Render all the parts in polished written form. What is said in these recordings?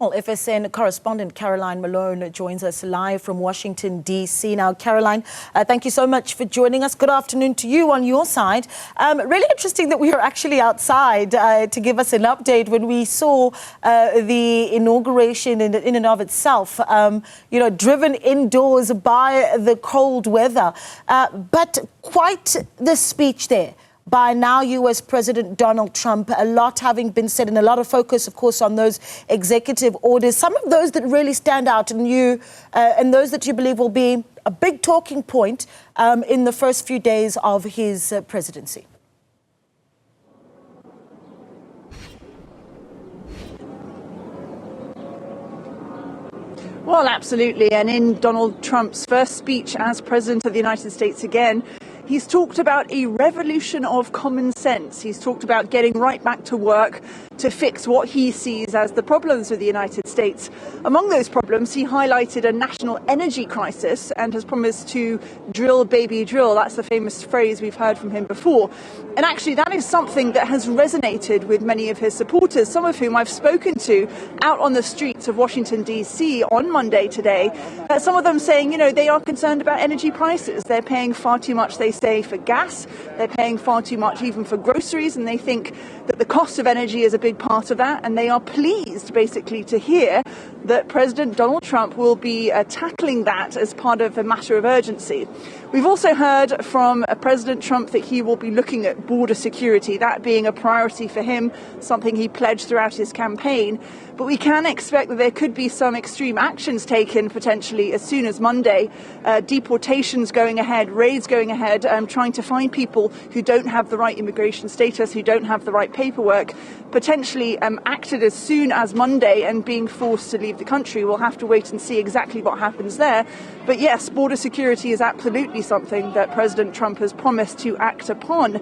Well, FSN correspondent Caroline Malone joins us live from Washington, D.C. Now, Caroline, thank you so much for joining us. Good afternoon to you on your side. Really interesting that we are actually outside to give us an update when we saw the inauguration in and of itself, driven indoors by the cold weather. But quite the speech there by now U.S. President Donald Trump, a lot having been said and a lot of focus, of course, on those executive orders. Some of those that really stand out and those that you believe will be a big talking point in the first few days of his presidency. Well, absolutely. And in Donald Trump's first speech as President of the United States again, he's talked about a revolution of common sense. He's talked about getting right back to work to fix what he sees as the problems with the United States. Among those problems, he highlighted a national energy crisis and has promised to drill, baby, drill. That's the famous phrase we've heard from him before. And actually, that is something that has resonated with many of his supporters, some of whom I've spoken to out on the streets of Washington, D.C. on Monday today. Some of them saying, they are concerned about energy prices. They're paying far too much, they say, for gas. They're paying far too much even for groceries, and they think that the cost of energy is a big part of that, and they are pleased basically to hear that President Donald Trump will be tackling that as part of a matter of urgency. We've also heard from President Trump that he will be looking at border security, that being a priority for him, something he pledged throughout his campaign. But we can expect that there could be some extreme actions taken potentially as soon as Monday, deportations going ahead, raids going ahead, trying to find people who don't have the right immigration status, who don't have the right paperwork, potentially acted as soon as Monday and being forced to leave the country. We'll have to wait and see exactly what happens there. But yes, border security is absolutely something that President Trump has promised to act upon.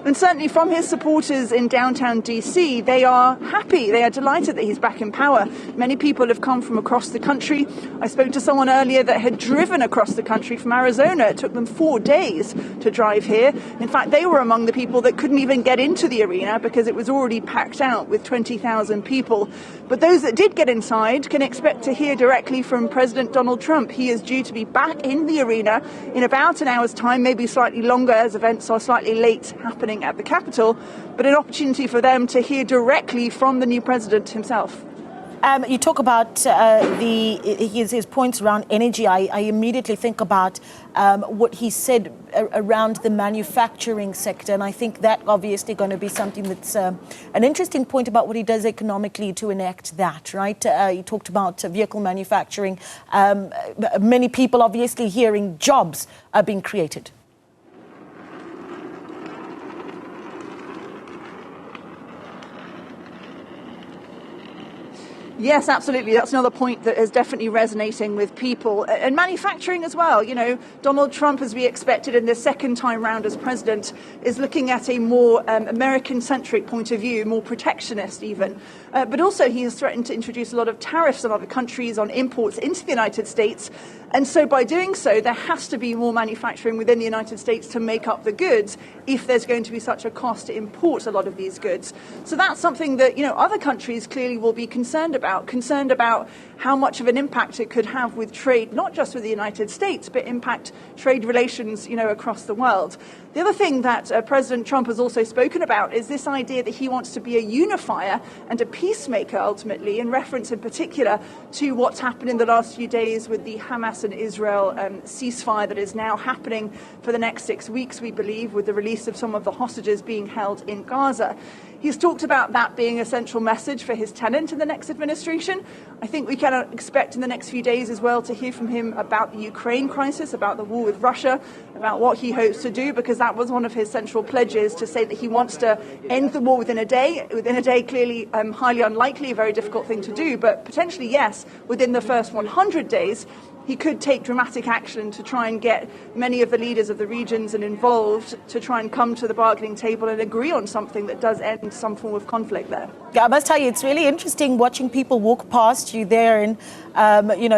And certainly from his supporters in downtown D.C., they are happy. They are delighted that he's back in power. Many people have come from across the country. I spoke to someone earlier that had driven across the country from Arizona. It took them 4 days to drive here. In fact, they were among the people that couldn't even get into the arena because it was already packed out with 20,000 people. But those that did get inside can expect to hear directly from President Donald Trump. He is due to be back in the arena in about an hour's time, maybe slightly longer as events are slightly late happening at the Capitol, but an opportunity for them to hear directly from the new president himself. You talk about his points around energy. I immediately think about what he said around the manufacturing sector, and I think that obviously going to be something that's an interesting point about what he does economically to enact that, right? He talked about vehicle manufacturing. Many people obviously hearing jobs are being created. Yes, absolutely. That's another point that is definitely resonating with people. And manufacturing as well. Donald Trump, as we expected in the second time round as president, is looking at a more American-centric point of view, more protectionist even. But also he has threatened to introduce a lot of tariffs on other countries on imports into the United States. And so by doing so, there has to be more manufacturing within the United States to make up the goods if there's going to be such a cost to import a lot of these goods. So that's something that, other countries clearly will be concerned about how much of an impact it could have with trade, not just with the United States, but impact trade relations, across the world. The other thing that President Trump has also spoken about is this idea that he wants to be a unifier and a peacemaker, ultimately, in reference in particular to what's happened in the last few days with the Hamas and Israel ceasefire that is now happening for the next 6 weeks, we believe, with the release of some of the hostages being held in Gaza. He's talked about that being a central message for his tenant in the next administration. I think we can expect in the next few days as well to hear from him about the Ukraine crisis, about the war with Russia, about what he hopes to do, because that was one of his central pledges, to say that he wants to end the war within a day. Within a day, clearly highly unlikely, a very difficult thing to do, but potentially, yes, within the first 100 days. he could take dramatic action to try and get many of the leaders of the regions and involved to try and come to the bargaining table and agree on something that does end some form of conflict there. Yeah, I must tell you, it's really interesting watching people walk past you there and,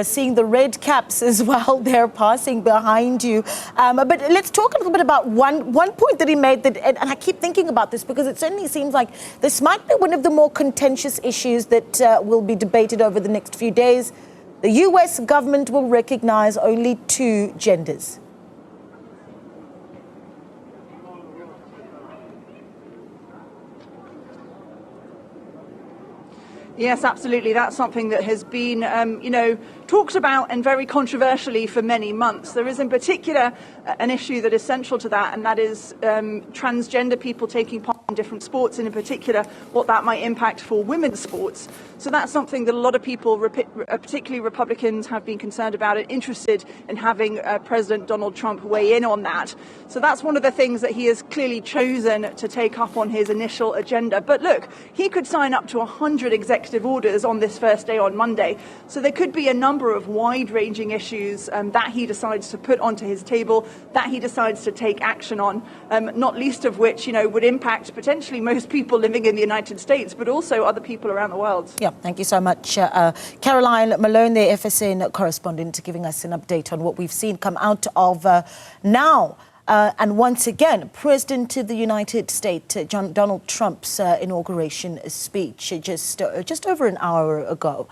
seeing the red caps as well there passing behind you. But let's talk a little bit about one point that he made, that, and I keep thinking about this because it certainly seems like this might be one of the more contentious issues that will be debated over the next few days. The US government will recognize only 2 genders. Yes, absolutely. That's something that has been, talked about and very controversially for many months. There is in particular an issue that is central to that, and that is transgender people taking part in different sports, and in particular what that might impact for women's sports. So that's something that a lot of people, particularly Republicans, have been concerned about and interested in having President Donald Trump weigh in on that. So that's one of the things that he has clearly chosen to take up on his initial agenda. But look, he could sign up to 100 executive orders on this first day on Monday. So there could be a number of wide-ranging issues that he decides to put onto his table, that he decides to take action on, not least of which, would impact potentially most people living in the United States, but also other people around the world. Yeah, thank you so much. Caroline Malone, the FSN correspondent, giving us an update on what we've seen come out of now. And once again, President of the United States, Donald Trump's inauguration speech just over an hour ago.